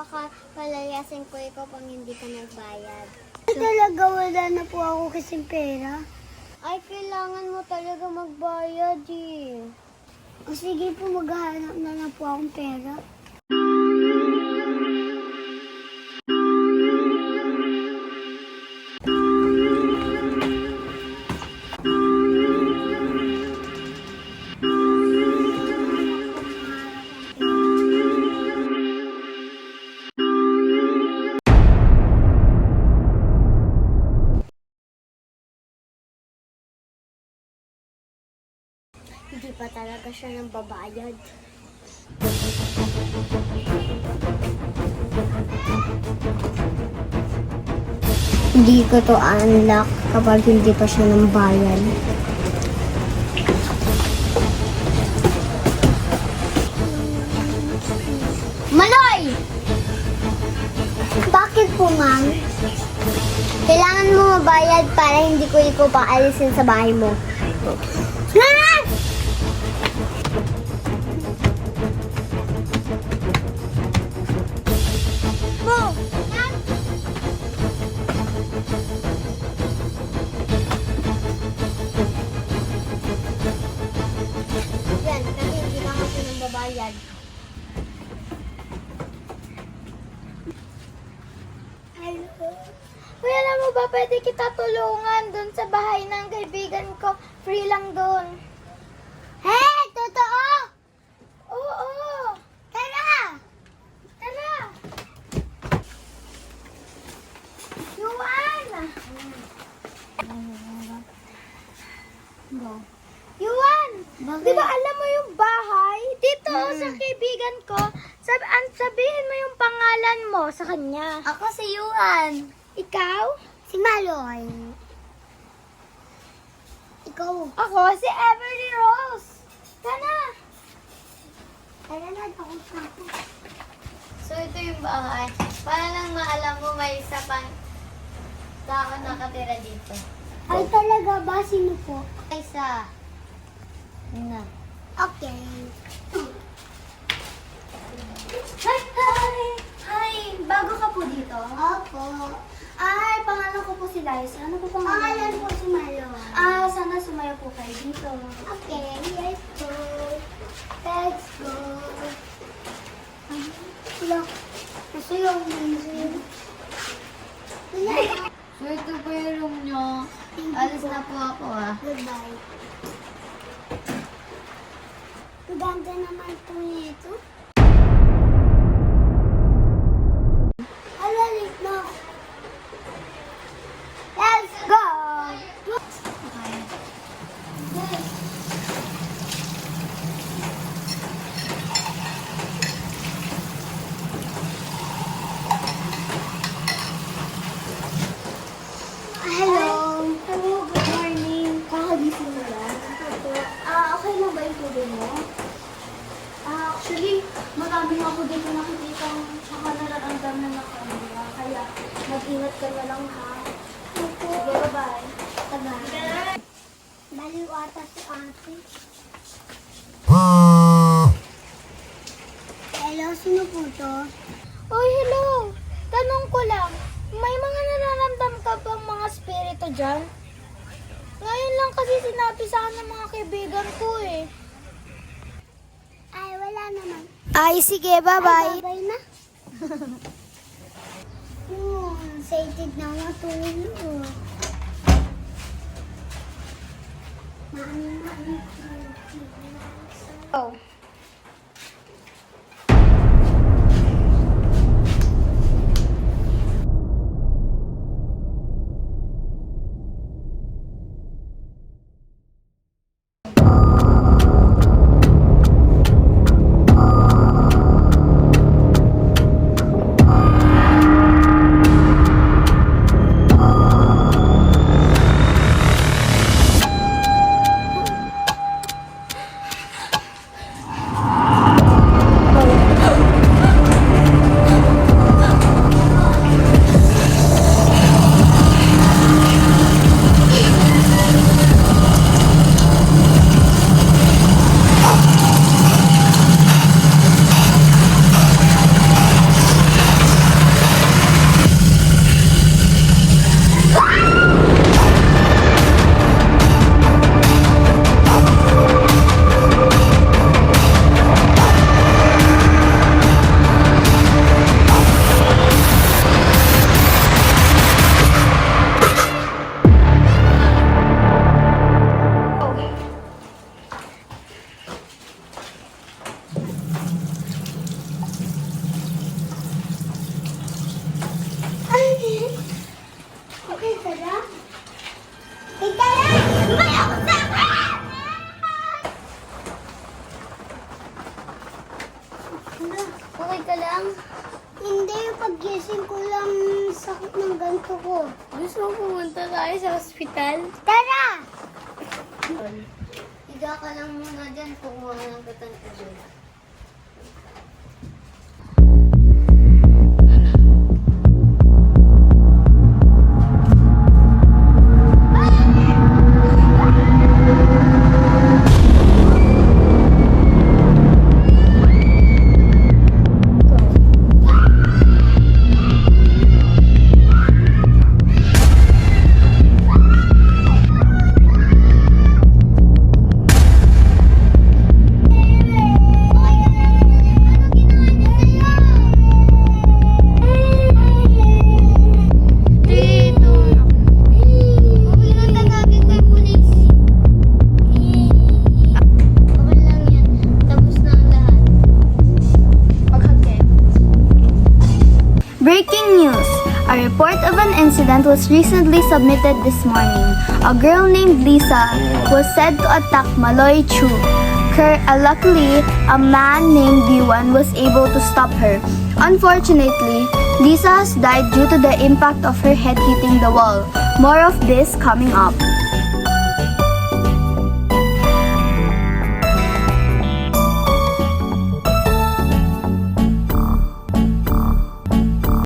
baka palayasin ko ikaw pang hindi ka nagbayad. Talaga wala na po ako kasing pera. Ay, kailangan mo talaga magbayad eh. O sige po, maghahanap na lang po akong pera. Hindi pa talaga siya nang babayad. Hindi ko to unlock kapag hindi pa siya ng bayan. Maloy! Bakit po, ma'am? Kailangan mo mabayad para hindi ko ikaw paalisin sa bahay mo. Ma'am! Mo! Yan, kasi hindi lang ako nang babayad. Hello? Kuya, alam mo ba, pwede kita tulungan dun sa bahay ng kaibigan ko. Free lang dun. Hey! Totoo! Oo! Tara! Tara! Yuan! Yuan! Bakit? Di ba alam mo yung bahay? Dito sa kaibigan ko, sabihin mo yung pangalan mo sa kanya. Ako si Yuan. Ikaw? Si Maloy. Ikaw. Ako si Everly Rose. Tara! Tara na, ako sa ako. So ito yung bahay. Para lang maalam mo may isa pang tao nakatira dito. Ay, talaga ba? Sino po? Isa. Yun na. Okay. Hi! Hi! Hi! Bago ka po dito? Opo. Ay, pangalan ko po si Liza. Ano po Pangalan po si Maloy. Sana sumayo po kayo dito. Okay, let's go. Let's go. Wala. Kasi yung music. So ito po yung room nyo. Alis na po ako Goodbye. Ganda naman po nito. Alalit na. Let's go! Hello. Hello, good morning. Kakagising mo lang? Okay lang ba yung tubig mo? Actually, marami ako dito nakikita tsaka nararamdam na nakamura. Kaya, mag-ingat ka na lang ha. Opo. Sige, bye-bye. Taga. Baliw ata si ate. Hello, sino po to? Oy, hello! Tanong ko lang, may mga nararamdam ka bang mga spirito dyan? Ngayon lang kasi sinabi sa akin ng mga kaibigan ko eh. Ay, wala naman. Ay, sige, bye-bye. Bye na. Excited na matulog. Mami. Oh. Okay ka lang? Hindi, pag-gising ko lang sakit ng ganto ko. Gusto mo pumunta tayo sa ospital? Tara! Higa ka lang muna dyan, kumuha ng katang tubig. Breaking news! A report of an incident was recently submitted this morning. A girl named Lisa was said to attack Maloy Chu. Luckily, a man named Diwan was able to stop her. Unfortunately, Lisa has died due to the impact of her head hitting the wall. More of this coming up.